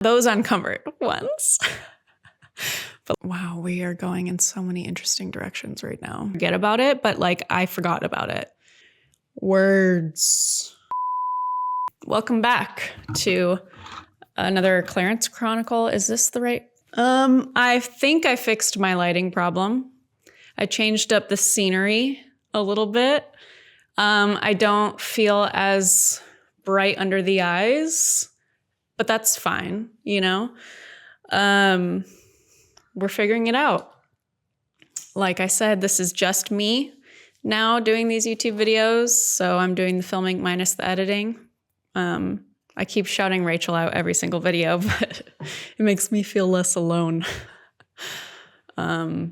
Those uncovered ones. But wow, we are going in so many interesting directions right now. Forget about it, but like I forgot about it. Words. Welcome back to another Clarence Chronicle. Is this the right? I think I fixed my lighting problem. I changed up the scenery a little bit. I don't feel as bright under the eyes, but that's fine, you know? We're figuring it out. Like I said, this is just me now doing these YouTube videos. So I'm doing the filming minus the editing. I keep shouting Rachel out every single video, but it makes me feel less alone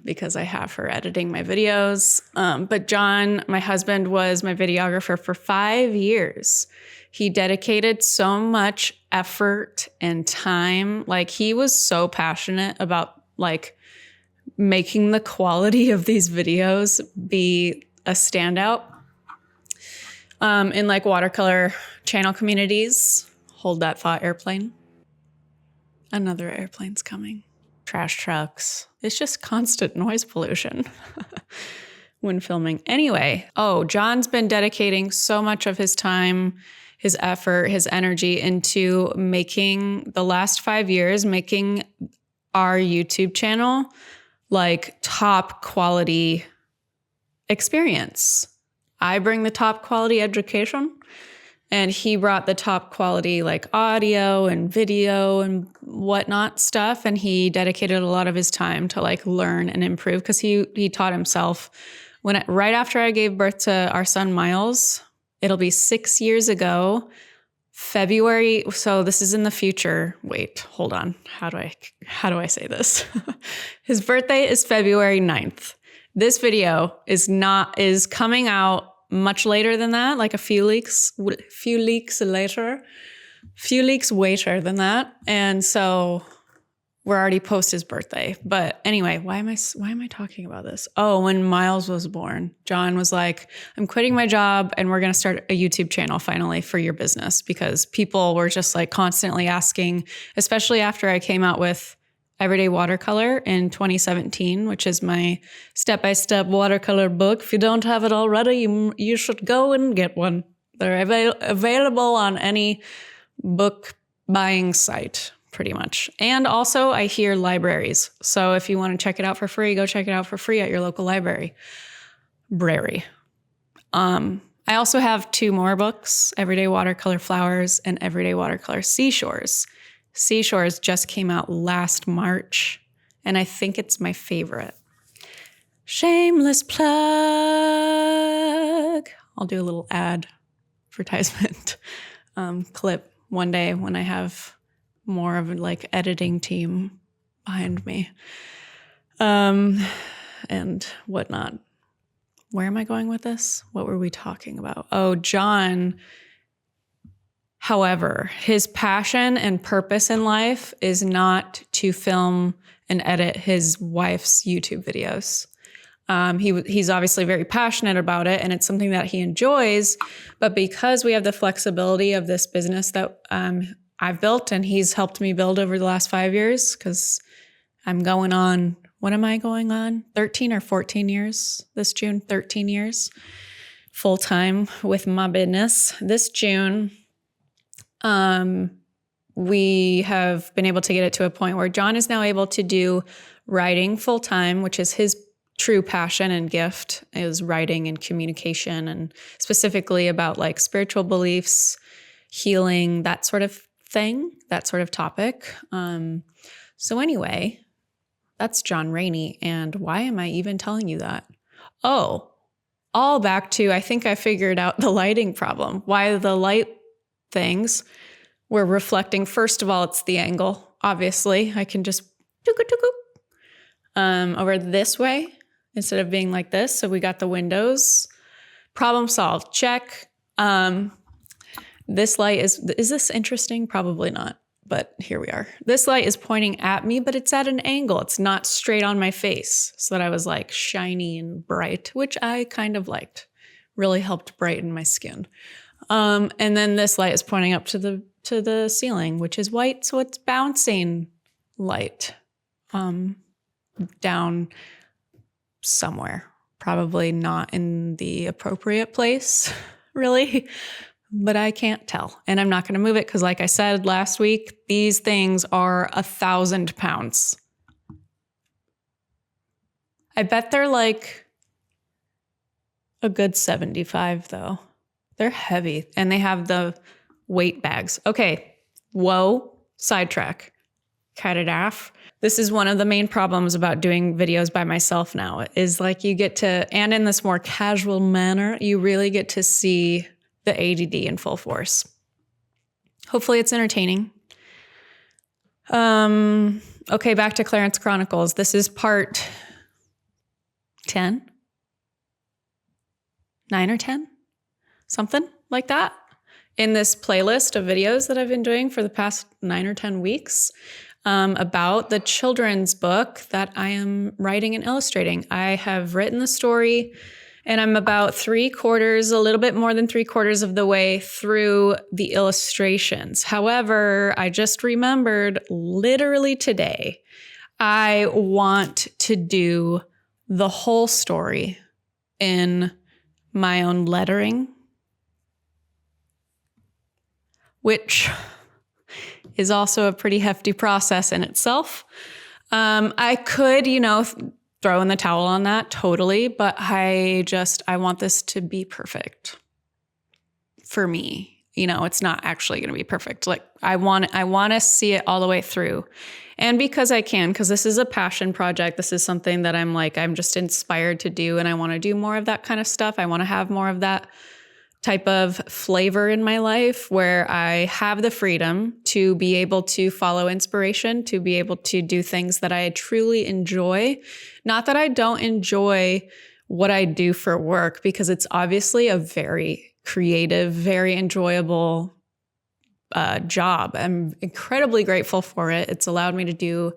because I have her editing my videos. But John, my husband, was my videographer for 5 years. He dedicated so much effort and time. Like he was so passionate about like making the quality of these videos be a standout in like watercolor channel communities. Hold that thought, airplane. Another airplane's coming. Trash trucks. It's just constant noise pollution when filming. Anyway, John's been dedicating so much of his time, his effort, his energy into making the last 5 years, making our YouTube channel like top quality experience. I bring the top quality education and he brought the top quality like audio and video and whatnot stuff. And he dedicated a lot of his time to like learn and improve because he taught himself right after I gave birth to our son, Miles. It'll be 6 years ago, February. So this is in the future. Wait, hold on. How do I say this? His birthday is February 9th. This video is coming out much later than that, like a few leaks later than that. And so we're already post his birthday. But anyway, why am I talking about this? Oh, when Miles was born, John was like, I'm quitting my job and we're going to start a YouTube channel finally for your business, because people were just like constantly asking, especially after I came out with Everyday Watercolor in 2017, which is my step-by-step watercolor book. If you don't have it already, you should go and get one. They're available on any book buying site, pretty much. And also I hear libraries. So if you want to check it out for free, go check it out for free at your local library. I also have 2 more books, Everyday Watercolor Flowers and Everyday Watercolor Seashores. Seashores just came out last March, and I think it's my favorite. Shameless plug. I'll do a little advertisement clip one day when I have more of a like editing team behind me and whatnot. Where am I going with this? What were we talking about? Oh, John. However, his passion and purpose in life is not to film and edit his wife's YouTube videos. He's obviously very passionate about it and it's something that he enjoys, but because we have the flexibility of this business that I've built and he's helped me build over the last 5 years, because I'm going on, what am I going on? 13 or 14 years this June, 13 years full time with my business. This June, we have been able to get it to a point where John is now able to do writing full time, which is his true passion and gift, is writing and communication, and specifically about like spiritual beliefs, healing, that sort of thing, that sort of topic. So anyway, that's John Rainey. And why am I even telling you that? Oh, all back to, I think I figured out the lighting problem. Why the light things were reflecting. First of all, it's the angle. Obviously, I can just over this way instead of being like this. So we got the windows. Problem solved. Check. This light is this interesting? Probably not, but here we are. This light is pointing at me, but it's at an angle. It's not straight on my face. So that I was like shiny and bright, which I kind of liked. Really helped brighten my skin. And then this light is pointing up to the ceiling, which is white, so it's bouncing light down somewhere. Probably not in the appropriate place, really, but I can't tell. And I'm not going to move it because, like I said last week, these things are 1,000 pounds. I bet they're like a good 75, though. They're heavy, and they have the weight bags. Okay, whoa, sidetrack. Cut it off. This is one of the main problems about doing videos by myself now, is like you get to, and in this more casual manner, you really get to see the ADD in full force. Hopefully it's entertaining. Okay, back to Clarence Chronicles. This is part 10, 9 or 10, something like that, in this playlist of videos that I've been doing for the past 9 or 10 weeks. About the children's book that I am writing and illustrating. I have written the story, and I'm about a little bit more than 3/4 of the way through the illustrations. However, I just remembered literally today, I want to do the whole story in my own lettering, which is also a pretty hefty process in itself. I could, throw in the towel on that totally, but I want this to be perfect for me. It's not actually going to be perfect. Like I want to see it all the way through. And because this is a passion project, this is something that I'm just inspired to do, and I want to do more of that kind of stuff. I want to have more of that type of flavor in my life where I have the freedom to be able to follow inspiration, to be able to do things that I truly enjoy. Not that I don't enjoy what I do for work, because it's obviously a very creative, very enjoyable job. I'm incredibly grateful for it. It's allowed me to do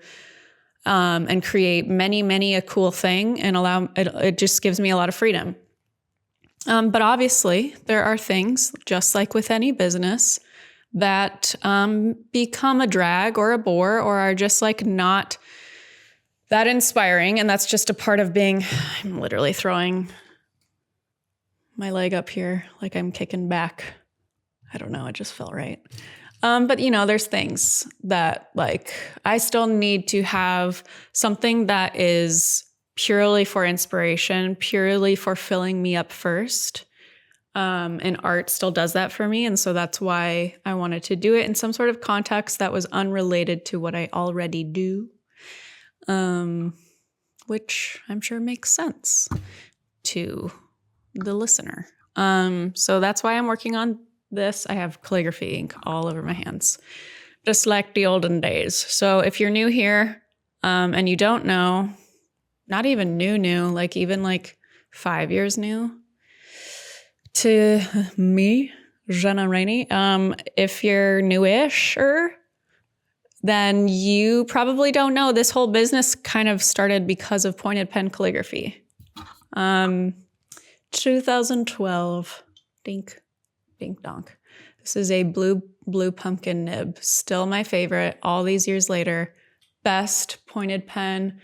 and create many a cool thing, and it just gives me a lot of freedom. But obviously, there are things, just like with any business, that become a drag or a bore, or are just like not that inspiring. And that's just a part of being, I'm literally throwing my leg up here like I'm kicking back. I don't know, it just felt right. But there's things that I still need to have something that is purely for inspiration, purely for filling me up first. And art still does that for me. And so that's why I wanted to do it in some sort of context that was unrelated to what I already do, which I'm sure makes sense to the listener. So that's why I'm working on this. I have calligraphy ink all over my hands, just like the olden days. So if you're new here and you don't know, not even new, like even 5 years new to me, Jenna, Rainey. If you're newish, then you probably don't know this whole business kind of started because of pointed pen calligraphy. 2012, dink donk. This is a blue pumpkin nib. Still my favorite all these years later. Best pointed pen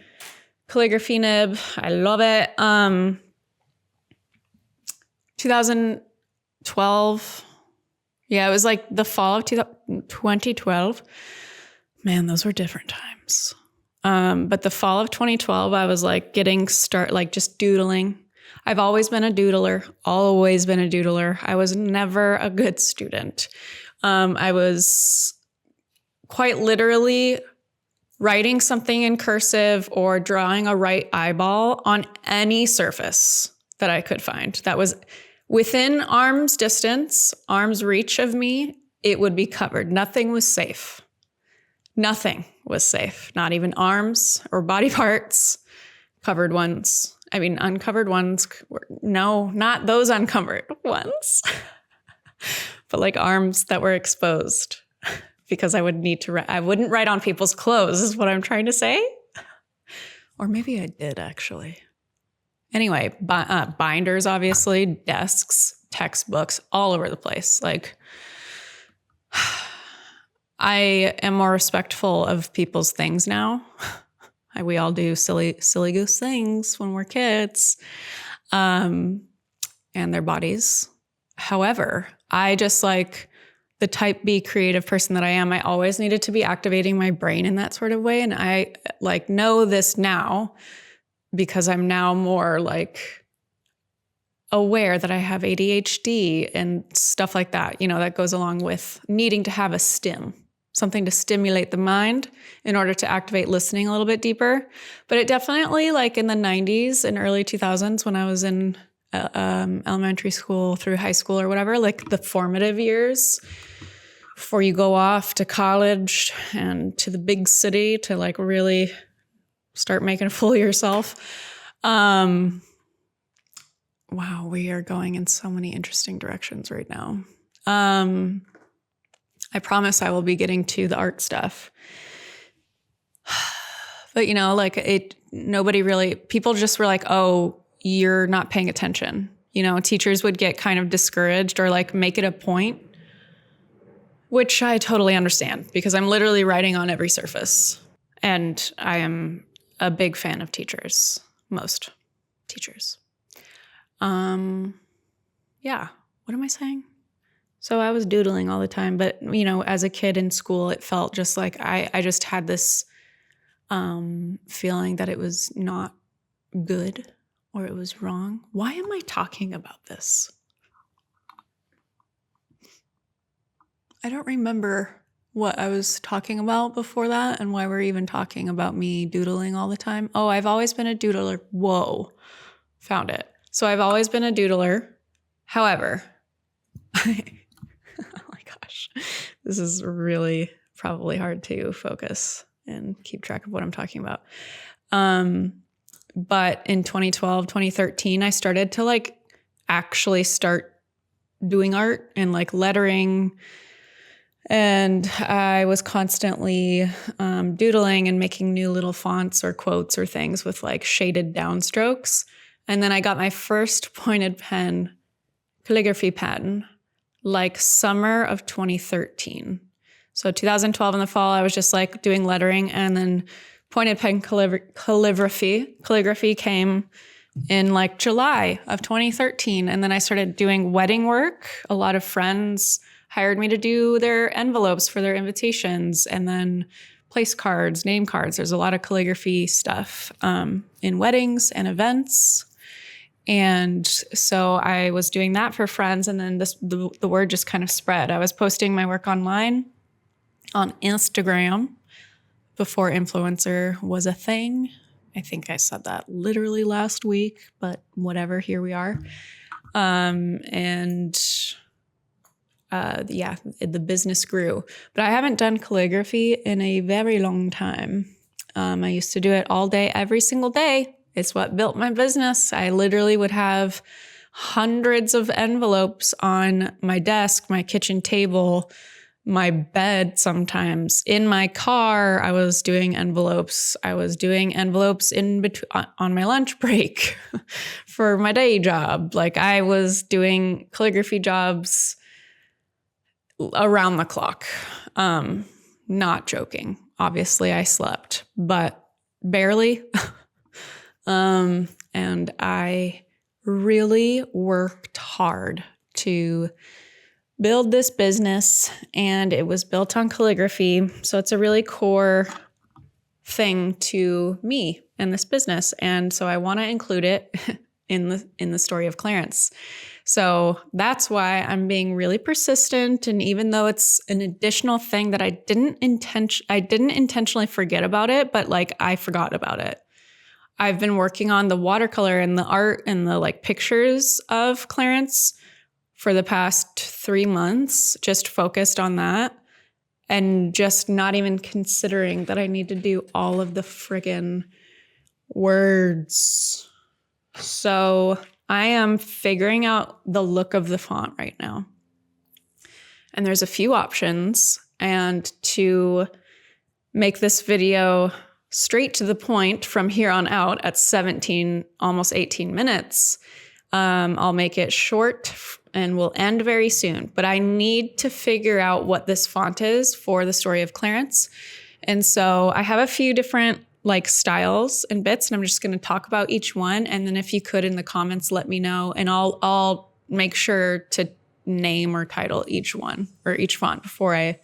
calligraphy nib. I love it. 2012. Yeah, it was like the fall of 2012. Man, those were different times. But the fall of 2012, I was just doodling. I've always been a doodler, I was never a good student. I was quite literally writing something in cursive or drawing a right eyeball on any surface that I could find that was within arm's distance, arm's reach of me. It would be covered. Nothing was safe. Not even arms or body parts. Covered ones. I mean, uncovered ones. No, not those uncovered ones. But arms that were exposed. Because I wouldn't write on people's clothes is what I'm trying to say. Or maybe I did actually. Anyway, binders, obviously, desks, textbooks, all over the place. Like, I am more respectful of people's things now. We all do silly goose things when we're kids, and their bodies. However, I just like the type B creative person that I am. I always needed to be activating my brain in that sort of way. And I like know this now because I'm now more like aware that I have ADHD and stuff like that, that goes along with needing to have a stim, something to stimulate the mind in order to activate listening a little bit deeper. But it definitely, like in the 90s and early 2000s when I was in elementary school through high school or whatever, like the formative years before you go off to college and to the big city to like really start making a fool of yourself. Wow, we are going in so many interesting directions right now. I promise I will be getting to the art stuff. But like people just were like, oh, you're not paying attention. Teachers would get kind of discouraged or like make it a point, which I totally understand because I'm literally writing on every surface. And I am a big fan of teachers, most teachers. Yeah, what am I saying? So I was doodling all the time, but as a kid in school, it felt just like I just had this feeling that it was not good or it was wrong. Why am I talking about this? I don't remember what I was talking about before that and why we're even talking about me doodling all the time. Oh, I've always been a doodler. Whoa, found it. So I've always been a doodler. However, oh my gosh, this is really probably hard to focus and keep track of what I'm talking about. But in 2012, 2013, I started to like actually start doing art and like lettering. And I was constantly doodling and making new little fonts or quotes or things with like shaded downstrokes. And then I got my first pointed pen calligraphy pen like summer of 2013. So 2012 in the fall, I was just like doing lettering, and then pointed pen calligraphy came in like July of 2013. And then I started doing wedding work. A lot of friends hired me to do their envelopes for their invitations, and then place cards, name cards. There's a lot of calligraphy stuff in weddings and events. And so I was doing that for friends, and then the word just kind of spread. I was posting my work online on Instagram before influencer was a thing. I think I said that literally last week, but whatever, here we are. The business grew. But I haven't done calligraphy in a very long time. I used to do it all day, every single day. It's what built my business. I literally would have hundreds of envelopes on my desk, my kitchen table, my bed sometimes. In my car, I was doing envelopes. I was doing envelopes in between on my lunch break for my day job. Like I was doing calligraphy jobs around the clock. Not joking. Obviously, I slept, but barely. And I really worked hard to build this business, and it was built on calligraphy. So it's a really core thing to me and this business. And so I want to include it in the story of Clarence. So that's why I'm being really persistent. And even though it's an additional thing that I didn't intentionally forget about it, but like I forgot about it. I've been working on the watercolor and the art and the like pictures of Clarence for the past 3 months, just focused on that and just not even considering that I need to do all of the friggin' words. So I am figuring out the look of the font right now. And there's a few options. And to make this video straight to the point from here on out at 17, almost 18 minutes, I'll make it short and will end very soon. But I need to figure out what this font is for the story of Clarence. And so I have a few different like styles and bits, and I'm just going to talk about each one. And then if you could in the comments, let me know, and I'll make sure to name or title each one or each font before I,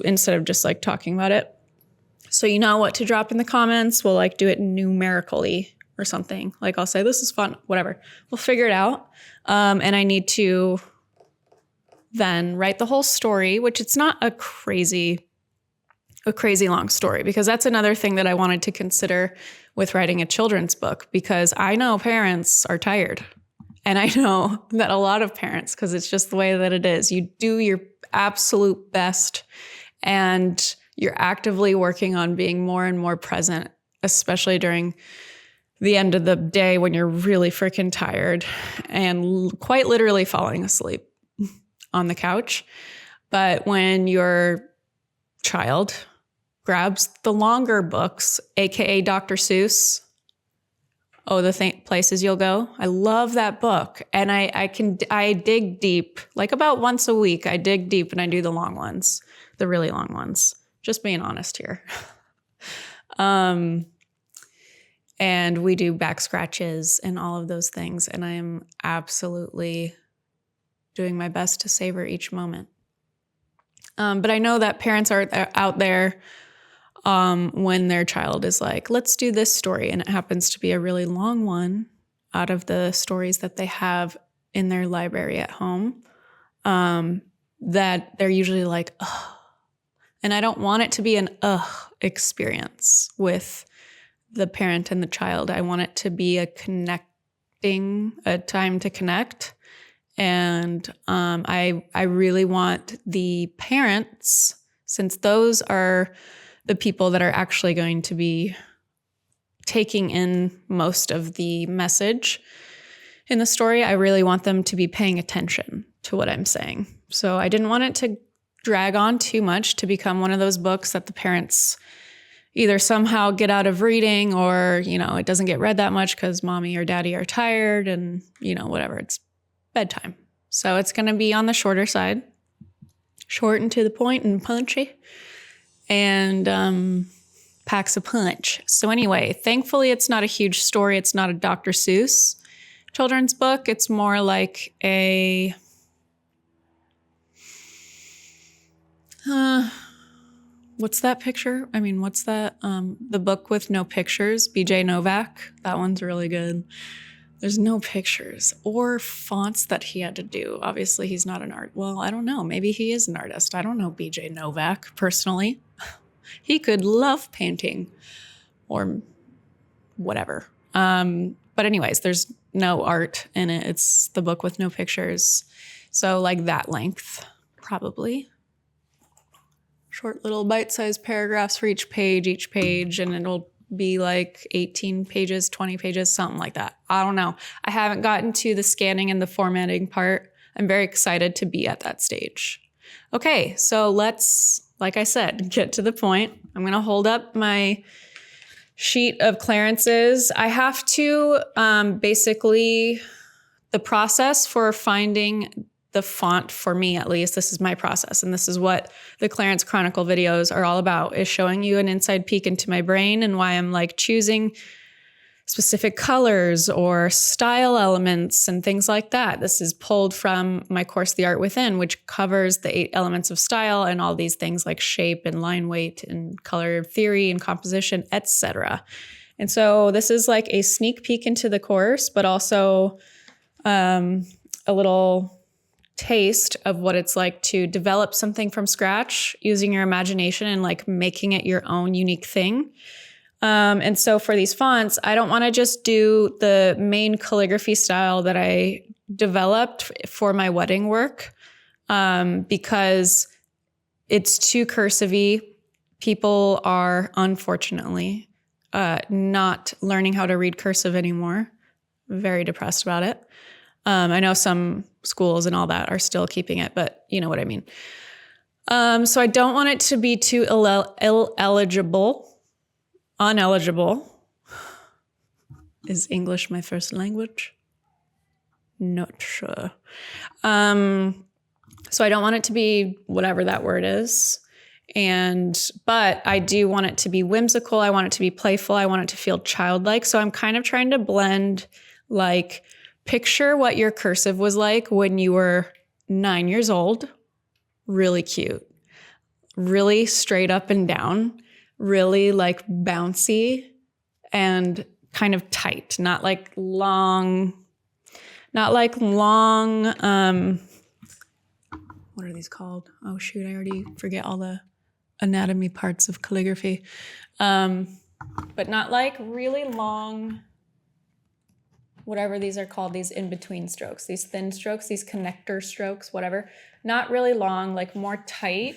instead of just like talking about it. So you know what to drop in the comments. We'll like do it numerically or something. Like I'll say, this is fun, whatever. We'll figure it out. And I need to then write the whole story, which it's not a crazy long story, because that's another thing that I wanted to consider with writing a children's book, because I know parents are tired. And I know that a lot of parents, because it's just the way that it is, you do your absolute best and you're actively working on being more and more present, especially during the end of the day when you're really freaking tired and quite literally falling asleep on the couch. But when your child grabs the longer books, aka Dr. Seuss, the Places You'll Go. I love that book. And I dig deep, like about once a week, I dig deep and I do the long ones, the really long ones. Just being honest here. And we do back scratches and all of those things. And I am absolutely doing my best to savor each moment. But I know that parents are out there when their child is like, let's do this story. And it happens to be a really long one out of the stories that they have in their library at home, that they're usually like, ugh. And I don't want it to be an experience with the parent and the child. I want it to be a time to connect. And I really want the parents, since those are the people that are actually going to be taking in most of the message in the story, I really want them to be paying attention to what I'm saying. So I didn't want it to drag on too much to become one of those books that the parents either somehow get out of reading, or, it doesn't get read that much because mommy or daddy are tired and, whatever, it's bedtime. So it's going to be on the shorter side, short and to the point and punchy, and packs a punch. So anyway, thankfully it's not a huge story. It's not a Dr. Seuss children's book. It's more like a what's that picture? What's that? The book with no pictures, BJ Novak. That one's really good. There's no pictures or fonts that he had to do. Obviously, he's not an well, I don't know. Maybe he is an artist. I don't know BJ Novak personally. He could love painting or whatever. But anyways, there's no art in it. It's the book with no pictures. So like that length, probably. Short little bite-sized paragraphs for each page, and it'll be like 18 pages, 20 pages, something like that. I don't know. I haven't gotten to the scanning and the formatting part. I'm very excited to be at that stage. Okay, so let's, like I said, get to the point. I'm going to hold up my sheet of Clarence's. I have to basically, the process for finding the font, for me at least, this is my process, and this is what the Clarence Chronicle videos are all about, is showing you an inside peek into my brain and why I'm like choosing specific colors or style elements and things like that. This is pulled from my course, The Art Within, which covers the 8 elements of style and all these things like shape and line weight and color theory and composition, etc. And so this is like a sneak peek into the course, but also a little taste of what it's like to develop something from scratch using your imagination and like making it your own unique thing. And so for these fonts, I don't want to just do the main calligraphy style that I developed for my wedding work, because it's too cursive-y. People are unfortunately not learning how to read cursive anymore. Very depressed about it. I know some schools and all that are still keeping it, but you know what I mean. So I don't want it to be too uneligible. Is English my first language? Not sure. So I don't want it to be whatever that word is. But I do want it to be whimsical. I want it to be playful. I want it to feel childlike. So I'm kind of trying to blend, like, picture what your cursive was like when you were 9 years old. Really cute. Really straight up and down. Really like bouncy and kind of tight. Not like long, what are these called? Oh shoot, I already forget all the anatomy parts of calligraphy. But not like really long, whatever these are called, these in-between strokes, these thin strokes, these connector strokes, whatever. Not really long, like more tight.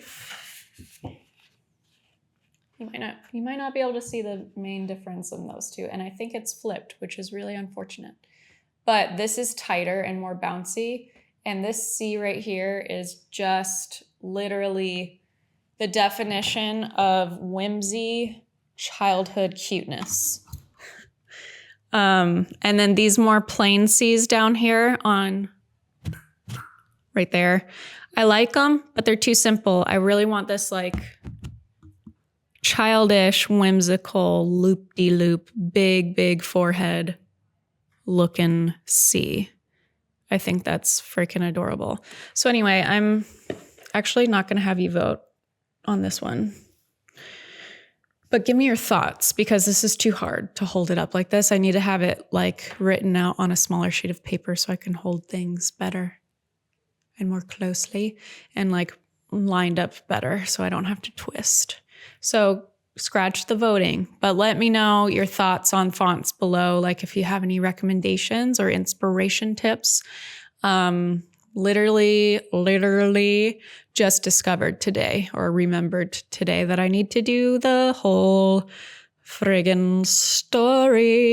You might not be able to see the main difference in those two. And I think it's flipped, which is really unfortunate. But this is tighter and more bouncy. And this C right here is just literally the definition of whimsy, childhood cuteness. And then these more plain C's down here on right there. I like them, but they're too simple. I really want this like childish, whimsical, loop-de-loop, big forehead looking C. I think that's freaking adorable. So anyway, I'm actually not going to have you vote on this one. But give me your thoughts, because this is too hard to hold it up like this. I need to have it like written out on a smaller sheet of paper so I can hold things better and more closely and like lined up better so I don't have to twist. So scratch the voting, but let me know your thoughts on fonts below. Like if you have any recommendations or inspiration tips. Literally just discovered today or remembered today that I need to do the whole friggin' story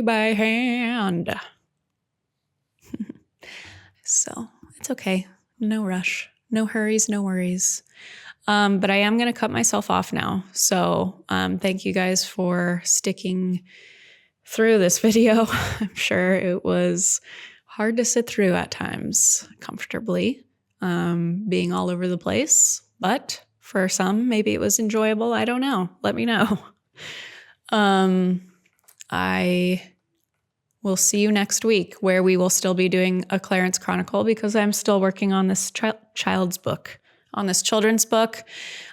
by hand. So it's okay. No rush, no hurries, no worries. But I am going to cut myself off now. So thank you guys for sticking through this video. I'm sure it was hard to sit through at times comfortably, being all over the place. But for some, maybe it was enjoyable. I don't know. Let me know. I will see you next week, where we will still be doing a Clarence Chronicle, because I'm still working on this children's book.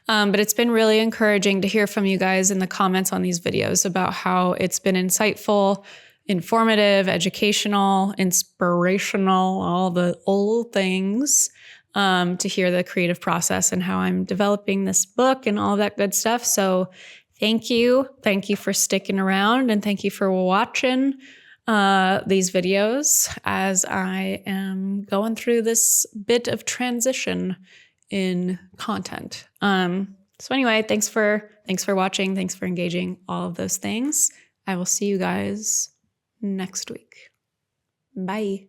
But it's been really encouraging to hear from you guys in the comments on these videos about how it's been insightful, informative, educational, inspirational, all the old things, to hear the creative process and how I'm developing this book and all that good stuff. So thank you. Thank you for sticking around, and thank you for watching these videos as I am going through this bit of transition in content. So anyway, thanks for watching. Thanks for engaging, all of those things. I will see you guys next week. Bye.